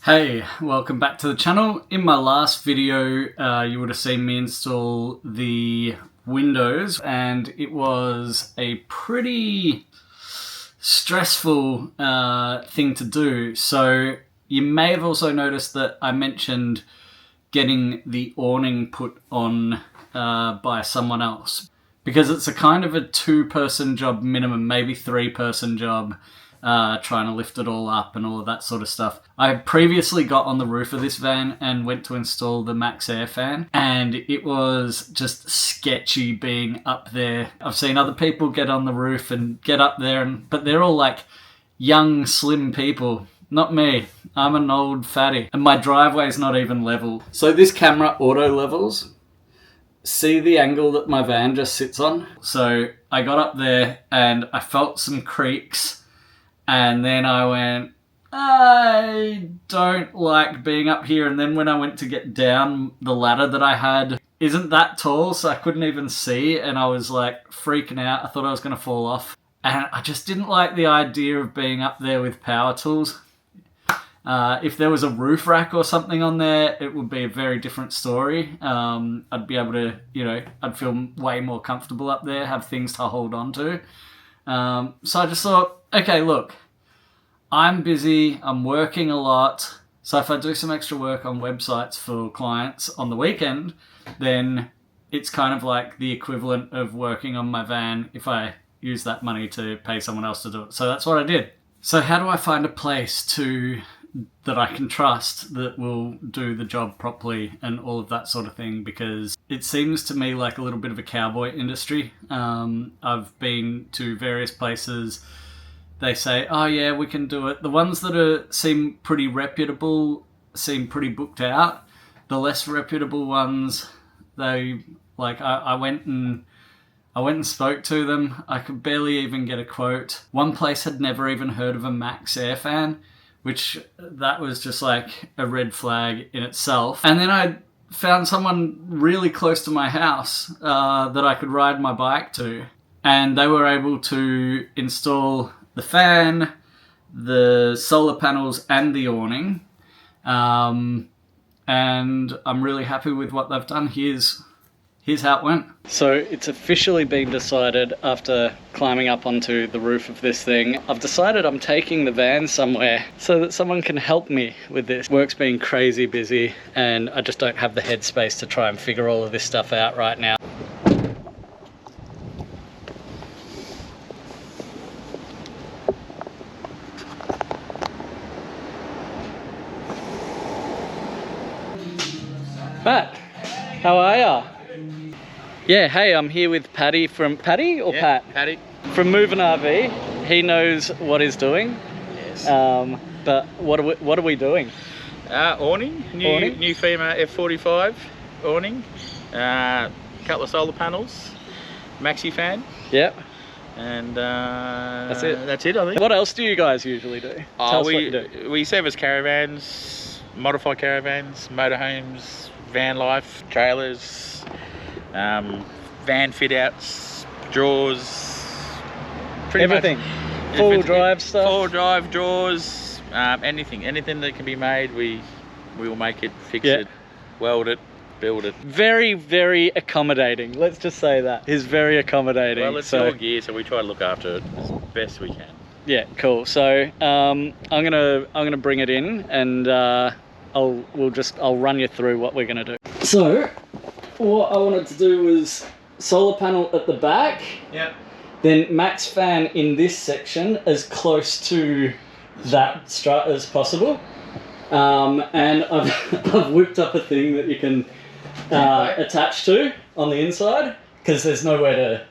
Hey, welcome back to the channel. In my last video, you would have seen me install the windows, and it was a pretty stressful thing to do. So you may have also noticed that I mentioned getting the awning put on by someone else, because it's a kind of a two-person job minimum, maybe three-person job. Trying to lift it all up and all of that sort of stuff. I had previously got on the roof of this van and went to install the MaxxFan, and it was just sketchy being up there. I've seen other people get on the roof and get up there, but they're all like young, slim people. Not me. I'm an old fatty. And my driveway's not even level. So this camera auto levels. See the angle that my van just sits on? So I got up there and I felt some creaks. And then I went, I don't like being up here. And then when I went to get down, the ladder that I had isn't that tall, so I couldn't even see. And I was like freaking out. I thought I was going to fall off. And I just didn't like the idea of being up there with power tools. If there was a roof rack or something on there, it would be a very different story. I'd be able to, I'd feel way more comfortable up there, have things to hold on to. So I just thought, okay, look, I'm busy, I'm working a lot, so if I do some extra work on websites for clients on the weekend, then it's kind of like the equivalent of working on my van if I use that money to pay someone else to do it. So that's what I did. So how do I find a place that I can trust that will do the job properly and all of that sort of thing? Because it seems to me like a little bit of a cowboy industry. I've been to various places. They say, oh yeah, we can do it. The ones that seem pretty reputable seem pretty booked out. The less reputable ones, I went and spoke to them. I could barely even get a quote. One place had never even heard of a MaxxFan, which that was just like a red flag in itself. And then I found someone really close to my house that I could ride my bike to, and they were able to install the fan, the solar panels, and the awning. And I'm really happy with what they've done. Here's how it went. So it's officially been decided after climbing up onto the roof of this thing. I've decided I'm taking the van somewhere so that someone can help me with this. Work's been crazy busy and I just don't have the headspace to try and figure all of this stuff out right now. Matt, how are ya? Yeah, hey, I'm here with Paddy from... Paddy or Pat? Paddy. From Moving RV. He knows what he's doing. Yes. But what are we doing? Awning. New Fiamma F45 awning. Couple of solar panels. MaxxFan. Yep. And that's it. That's it, I think. What else do you guys usually do? Tell us what you do. We service caravans, modified caravans, motorhomes, van life, trailers, van fit outs, drawers, pretty everything. Much. Full drive stuff. Full drive, drawers, anything that can be made, we will make it, fix it, weld it, build it. Very, very accommodating. Let's just say that. He's very accommodating. Well, it's your gear, so we try to look after it as best we can. Yeah, cool. So I'm gonna bring it in, and I'll run you through what we're gonna do. So what I wanted to do was solar panel at the back. Yep. Then MaxxFan in this section as close to that strut as possible. And I've whipped up a thing that you can attach to on the inside, because there's nowhere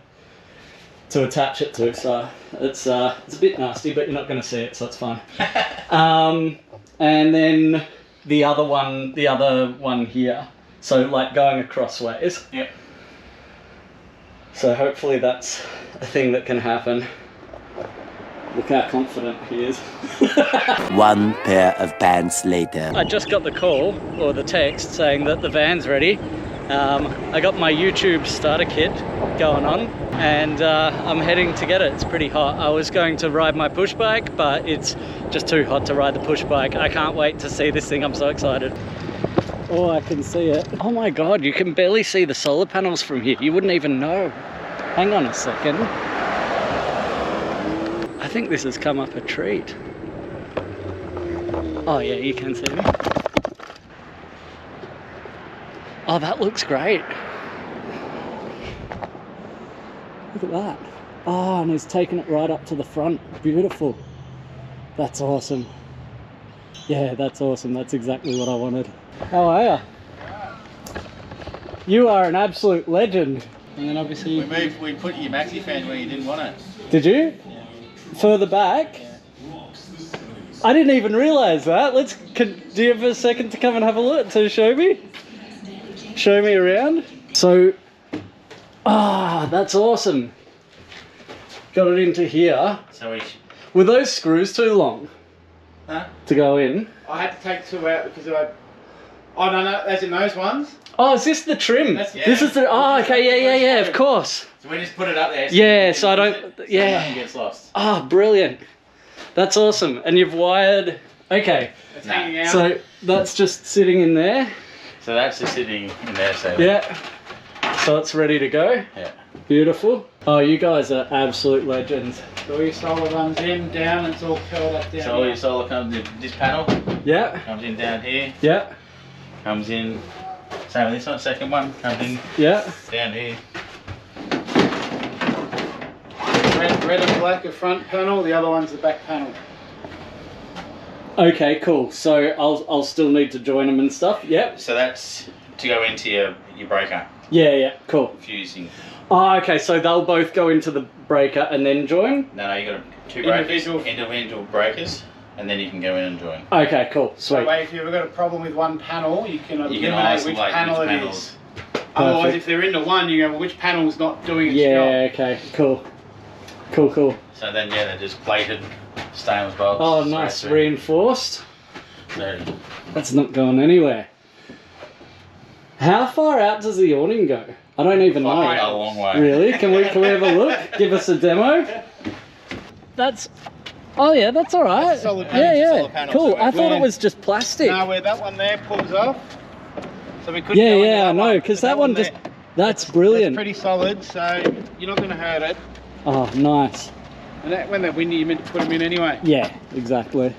to attach it to. So it's a bit nasty, but you're not going to see it, so it's fine. And then the other one here. So like going across ways. Yep. So hopefully that's a thing that can happen. Look how confident he is. One pair of pants later. I just got the call, or the text, saying that the van's ready. I got my YouTube starter kit going on, and I'm heading to get it. It's pretty hot. I was going to ride my push bike, but it's just too hot to ride the push bike. I can't wait to see this thing. I'm so excited. Oh, I can see it. Oh my God, you can barely see the solar panels from here. You wouldn't even know. Hang on a second. I think this has come up a treat. Oh yeah, you can see me. Oh, that looks great. Look at that. Oh, and he's taken it right up to the front. Beautiful. That's awesome. Yeah, that's awesome. That's exactly what I wanted. How are you? You are an absolute legend. And then obviously... We put your MaxxFan where you didn't want it. Did you? Yeah. Further back? Yeah. I didn't even realise that. Do you have a second to come and have a look to show me? Show me around. So, that's awesome. Got it into here. So were those screws too long? Huh? To go in? I had to take two out because oh no, as in those ones. Oh, is this the trim? Yeah. This is the, oh okay, yeah, of course. So we just put it up there. So yeah, so I don't, yeah. Nothing gets lost. Oh, brilliant. That's awesome. And you've wired, okay. It's hanging out. So that's just sitting in there. So that's just sitting in there. So yeah. So it's ready to go. Yeah. Beautiful. Oh, you guys are absolute legends. So all your solar runs in, down, and it's all curled up down. So all your solar comes in this panel. Yeah. Comes in down here. Yeah. Comes in. Same with this one. Second one comes in. Yeah. Down here. Red and black are front panel. The other one's the back panel. Okay, cool. So I'll still need to join them and stuff. Yep. So that's to go into your breaker. Yeah, cool. Fusing. Oh, okay, so they'll both go into the breaker and then join? No, you got two breakers, individual breakers, and then you can go in and join. Okay, cool, sweet. That way, if you've ever got a problem with one panel, you can eliminate isolate which panel it panels. is. Otherwise, if they're into one, you go, well, which panel's not doing its job? Yeah, okay, cool. Cool. So then, yeah, they're just plated stainless bolts. Oh, nice, reinforced. That's not going anywhere. How far out does the awning go? I don't even know. A long way. Really? Can we have a look? Give us a demo? That's... Oh yeah, that's all right. That's a solid panel. Yeah. Cool. I thought it was just plastic. No, where that one there pulls off. So we couldn't I know, because that one just... That's brilliant. It's pretty solid, so you're not going to hurt it. Oh, nice. And that, when they're windy, you meant to put them in anyway. Yeah, exactly.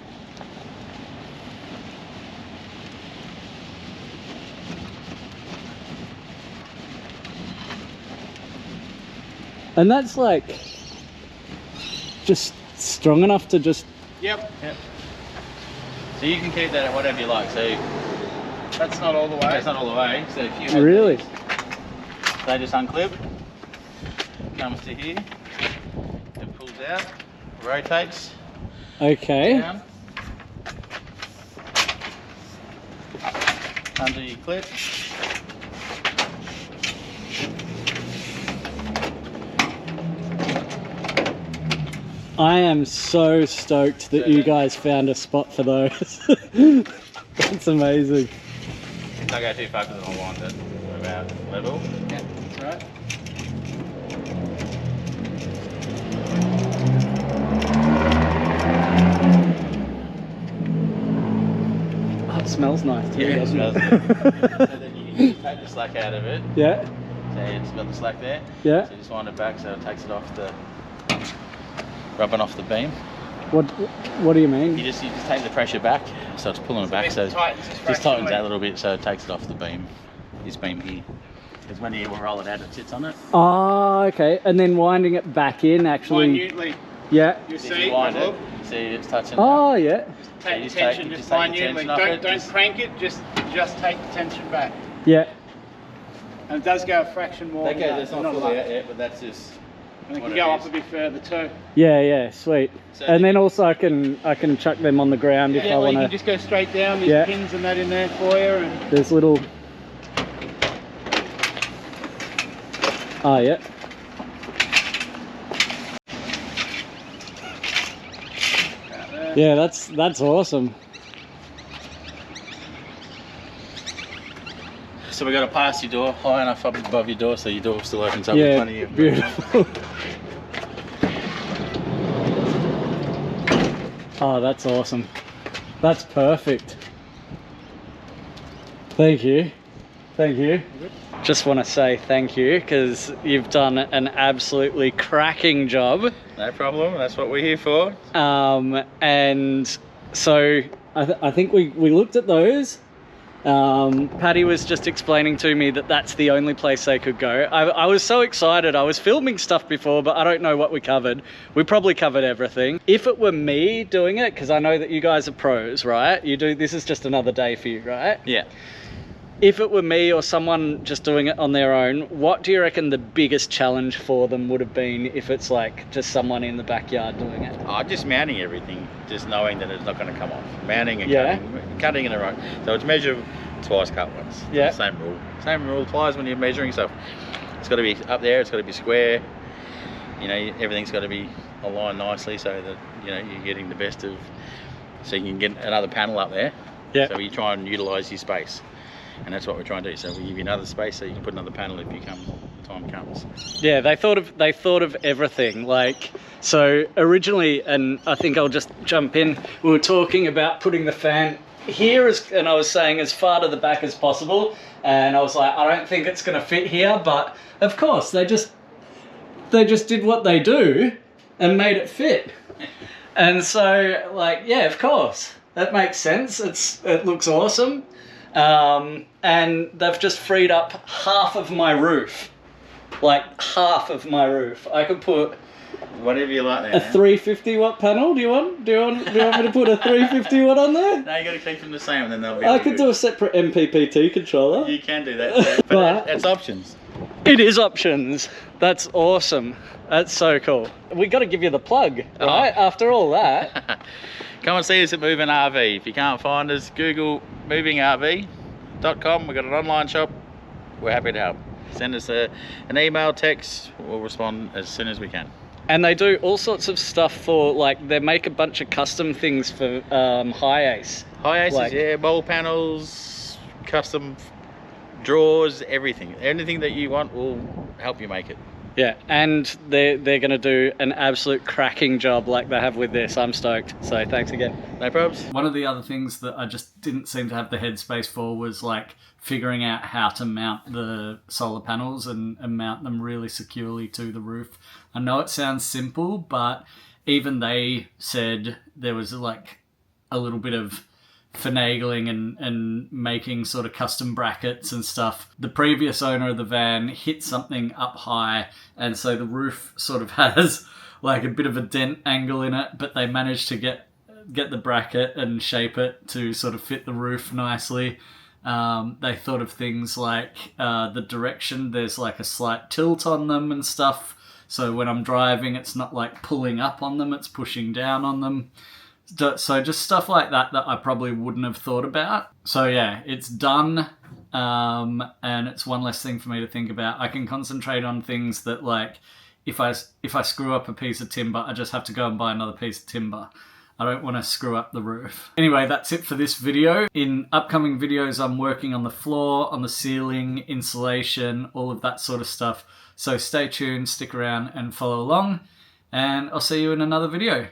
And that's like just strong enough to just... Yep. So you can keep that at whatever you like. So that's not all the way. That's not all the way. So if you have really? These, they just unclip, comes to here, it pulls out, rotates. Okay. Down, under your clip. I am so stoked that you guys found a spot for those. That's amazing. Don't go too far because it'll wind it about level. Yeah, that's right. Oh, it smells nice too, Yeah, it doesn't smells it? good. So then you can take the slack out of it. Yeah. So it's got the slack there. Yeah. So you just wind it back so it takes it off the... rubbing off the beam. What do you mean? You just take the pressure back, so it's pulling it back, so it just tightens out a little bit, so it takes it off the beam. This beam here, because when you roll it out, it sits on it. Oh, okay. And then winding it back in, actually. Minutely. Yeah. You If see, you wind it, see it's touching. Oh, yeah. take just the tension, take- just just take the minutely. tension off it, Don't just- crank it. Just take the tension back. Yeah. And it does go a fraction more. That than goes, that. that's not Not a fully lot. out yet, but that's just. And it what can go up is. a bit further too. Yeah, sweet. So And then also I can chuck them on the ground if Yeah, I or want you to. can just go straight down. There's Yeah. pins and that in there for you. And There's little... Oh, yeah. Yeah, that's awesome. So we got to pass your door high enough up above your door so your door still opens up Yeah, in front of you. beautiful. Oh, that's awesome. That's perfect. Thank you. Thank you. Just want to say thank you because you've done an absolutely cracking job. No problem, that's what we're here for. And so I think we looked at those. Patty was just explaining to me that that's the only place they could go. I was so excited. I was filming stuff before, but I don't know what we covered. We probably covered everything. If it were me doing it, because I know that you guys are pros, right? This is just another day for you, right? Yeah. If it were me or someone just doing it on their own, what do you reckon the biggest challenge for them would have been if it's like just someone in the backyard doing it? Oh, just mounting everything, just knowing that it's not going to come off. Mounting and cutting in a row. So it's measure twice, cut once. Yeah. Same rule. Same rule applies when you're measuring stuff. It's got to be up there, it's got to be square. You know, everything's got to be aligned nicely so that, you know, you're getting the best of, so you can get another panel up there. Yeah. So you try and utilize your space. And that's what we're trying to do. So we give you another space so you can put another panel if the time comes. Yeah, they thought of everything. Like, so originally, and I think I'll just jump in, we were talking about putting the fan here, and I was saying as far to the back as possible, and I was like, I don't think it's going to fit here, but of course they just did what they do and made it fit. And so, like, yeah, of course that makes sense. It looks awesome. And they've just freed up half of my roof. Like half of my roof. I could put whatever you like there. A 350 watt panel. Do you want me to put a 350 watt on there? No, you got to keep them the same, and then they'll be. I could do a separate MPPT controller. You can do that, but it's options. It is options. That's awesome. That's so cool. We got to give you the plug, right? After all that. Come and see us at Moving RV. If you can't find us, Google movingrv.com. We've got an online shop. We're happy to help. Send us an email, text. We'll respond as soon as we can. And they do all sorts of stuff for, like, they make a bunch of custom things for high ace. High aces, like, yeah, bowl panels, custom drawers, everything. Anything that you want, will help you make it. Yeah, and they're going to do an absolute cracking job like they have with this. I'm stoked. So thanks again. No probs. One of the other things that I just didn't seem to have the headspace for was like figuring out how to mount the solar panels and mount them really securely to the roof. I know it sounds simple, but even they said there was like a little bit of finagling and making sort of custom brackets and stuff. The previous owner of the van hit something up high, and so the roof sort of has like a bit of a dent angle in it, but they managed to get the bracket and shape it to sort of fit the roof nicely. They thought of things like the direction, there's like a slight tilt on them and stuff, so when I'm driving it's not like pulling up on them, it's pushing down on them. So just stuff like that I probably wouldn't have thought about. So yeah, it's done, and it's one less thing for me to think about. I can concentrate on things that, like, if I screw up a piece of timber, I just have to go and buy another piece of timber. I don't want to screw up the roof. Anyway, that's it for this video. In upcoming videos, I'm working on the floor, on the ceiling, insulation, all of that sort of stuff. So stay tuned, stick around and follow along, and I'll see you in another video.